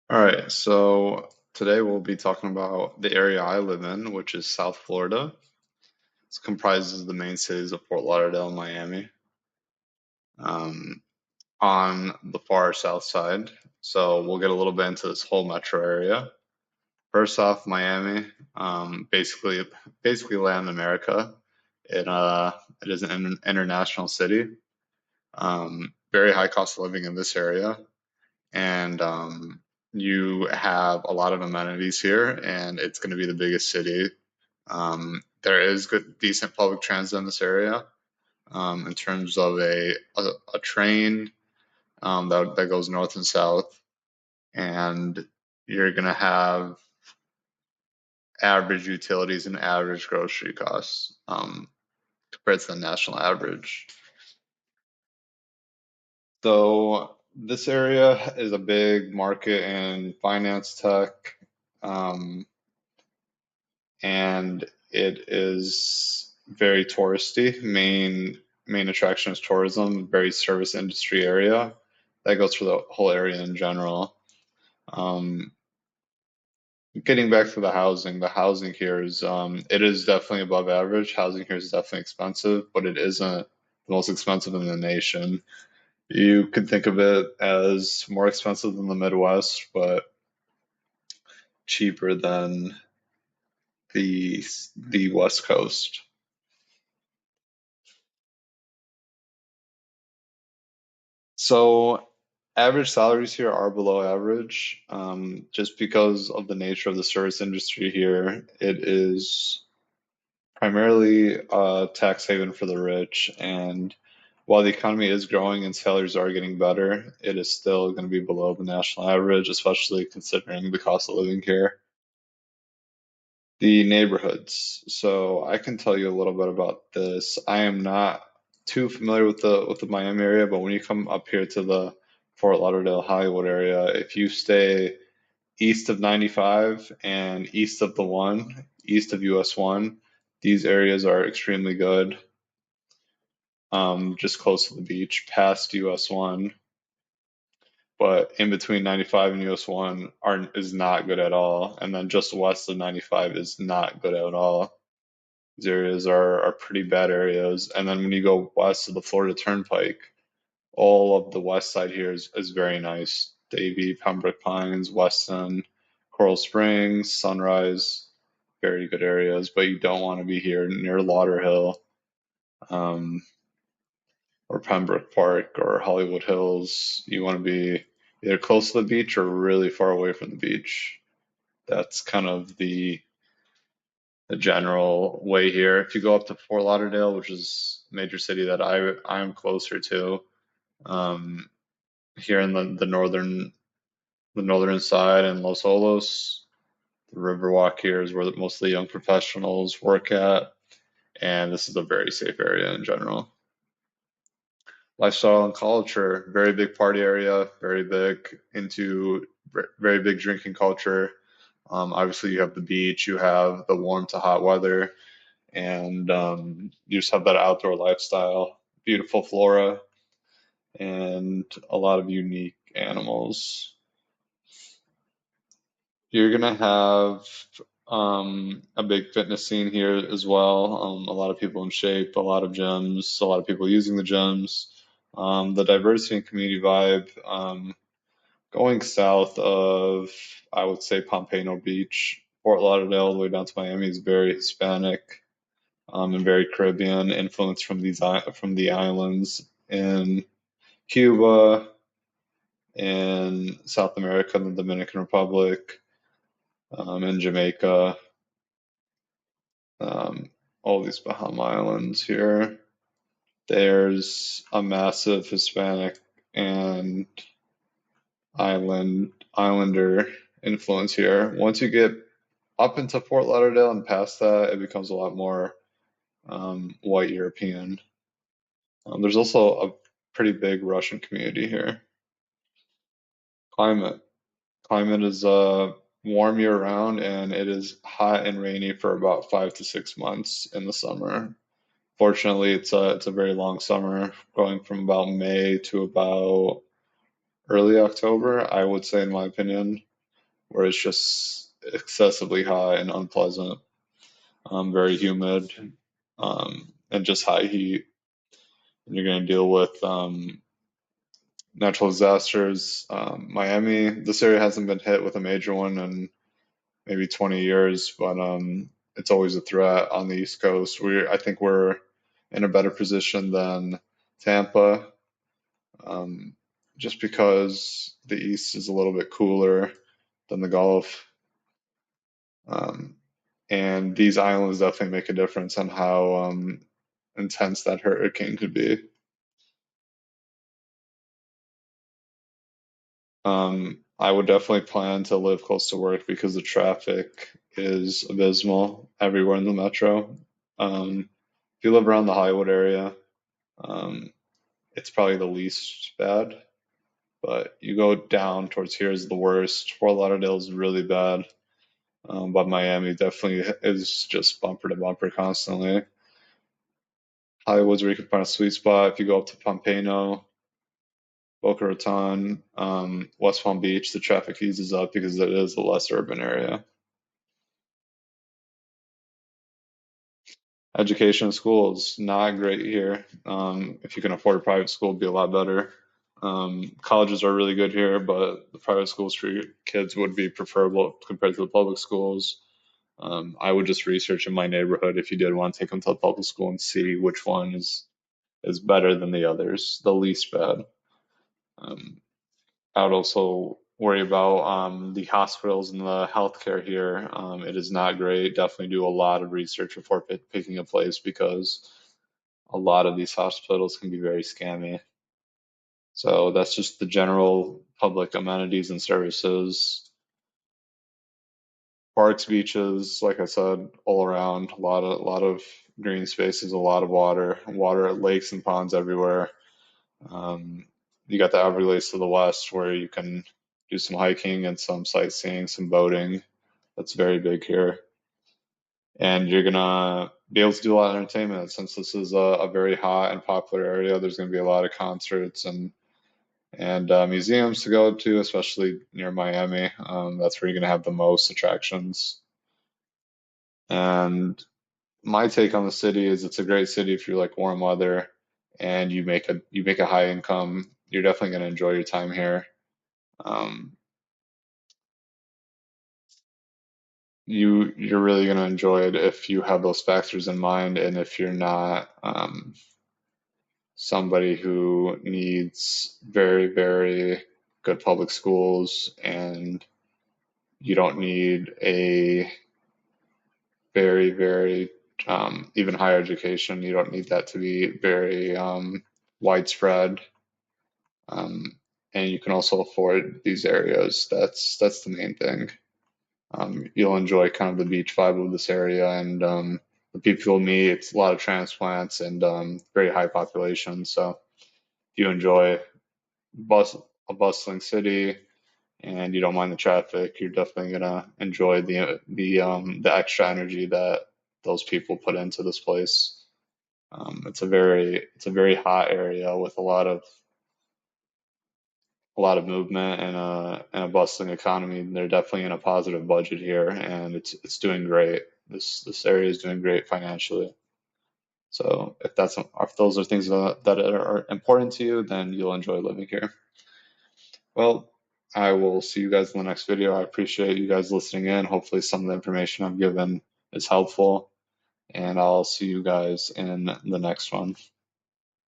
All right, so today we'll be talking about the area I live in, which is South Florida. It comprises the main cities of Fort Lauderdale and Miami, um, on the far south side. So we'll get a little bit into this whole metro area. First off, Miami, basically Latin America. It is an international city. Very high cost of living in this area, and you have a lot of amenities here, and it's going to be the biggest city. There is good, decent public transit in this area, in terms of a train that goes north and south, and you're going to have average utilities and average grocery costs, compared to the national average. So this area is a big market in finance tech. Um, and it is very touristy. Main attraction is tourism, very service industry area. That goes for the whole area in general. Um, Getting back to the housing here is it is definitely above average. Housing here is definitely expensive, but it isn't the most expensive in the nation. You could think of it as more expensive than the Midwest, but cheaper than the West Coast. So average salaries here are below average, just because of the nature of the service industry here. It is primarily a tax haven for the rich, and while the economy is growing and salaries are getting better, it is still going to be below the national average, especially considering the cost of living here. The neighborhoods. So I can tell you a little bit about this. I am not too familiar with the Miami area, but when you come up here to the Fort Lauderdale, Hollywood area, if you stay east of 95 and east of the one, east of US 1, these areas are extremely good. Just close to the beach, past US 1, but in between 95 and US 1 is not good at all. And then just west of 95 is not good at all. These areas are pretty bad areas. And then when you go west of the Florida Turnpike, all of the west side here is very nice. Davie, Pembroke Pines, Weston, Coral Springs, Sunrise, very good areas. But you don't want to be here near Lauderhill, um, or Pembroke Park or Hollywood Hills. You want to be either close to the beach or really far away from the beach. That's kind of the general way here. If you go up to Fort Lauderdale, which is a major city that I am closer to, um, here in the northern side and Los Olos, the Riverwalk here is where most of the young professionals work at, and this is a very safe area in general. Lifestyle and culture, very big party area, very big drinking culture. Obviously, you have the beach, you have the warm to hot weather, and you just have that outdoor lifestyle, beautiful flora, and a lot of unique animals. You're gonna have a big fitness scene here as well. A lot of people in shape, a lot of gyms, a lot of people using the gyms. The diversity and community vibe. Going south of, I would say, Pompano Beach, Fort Lauderdale, all the way down to Miami is very Hispanic, and very Caribbean influence from the islands in Cuba and South America, the Dominican Republic, and Jamaica, um, all these Bahama Islands here. There's a massive Hispanic and islander influence here. Once you get up into Fort Lauderdale and past that, it becomes a lot more white European. There's also a pretty big Russian community here. Climate. Climate is warm year round, and it is hot and rainy for about 5 to 6 months in the summer. Fortunately, it's a very long summer, going from about May to about early October, I would say, in my opinion. where it's just excessively hot and unpleasant, very humid, and just high heat. And you're going to deal with natural disasters. Miami, this area hasn't been hit with a major one in maybe 20 years, but it's always a threat on the East Coast. I think we're in a better position than Tampa, um, just because the East is a little bit cooler than the Gulf. Um, and these islands definitely make a difference on how intense that hurricane could be. I would definitely plan to live close to work because the traffic is abysmal everywhere in the metro. If you live around the Hollywood area, um, it's probably the least bad. But you go down towards here is the worst. Fort Lauderdale is really bad. But Miami definitely is just bumper to bumper constantly. Hollywood's where you can find a sweet spot. If you go up to Pompano, Boca Raton, West Palm Beach, the traffic eases up because it is a less urban area. Education schools not great here. If you can afford a private school, it'd be a lot better. Colleges are really good here, but the private schools for your kids would be preferable compared to the public schools. I would just research in my neighborhood if you did want to take them to the public school and see which one is better than the others, the least bad. Um, I would also worry about the hospitals and the healthcare here. It is not great. Definitely do a lot of research before picking a place because a lot of these hospitals can be very scammy. So that's just the general public amenities and services. Parks, beaches, like I said, all around. A lot of green spaces, a lot of water, lakes and ponds everywhere. Um, you got the Everglades to the west where you can do some hiking and some sightseeing, some boating. That's very big here. And you're gonna be able to do a lot of entertainment since this is a very hot and popular area. There's gonna be a lot of concerts and museums to go to, especially near Miami. That's where you're gonna have the most attractions. And my take on the city is it's a great city if you like warm weather and you make a high income. You're definitely gonna enjoy your time here. Um, you're really gonna enjoy it if you have those factors in mind, and if you're not somebody who needs very, very good public schools, and you don't need a very, very even higher education. You don't need that to be very widespread, um, and you can also afford these areas. That's the main thing. You'll enjoy kind of the beach vibe of this area, and the people you'll meet. It's a lot of transplants and very high population. So if you enjoy a bustling city and you don't mind the traffic, you're definitely gonna enjoy the extra energy that those people put into this place. It's a very hot area with a lot of movement and a bustling economy. They're definitely in a positive budget here, and it's doing great. This area is doing great financially. So if those are things that are important to you, then you'll enjoy living here. Well, I will see you guys in the next video. I appreciate you guys listening in. Hopefully, some of the information I've given is helpful, and I'll see you guys in the next one.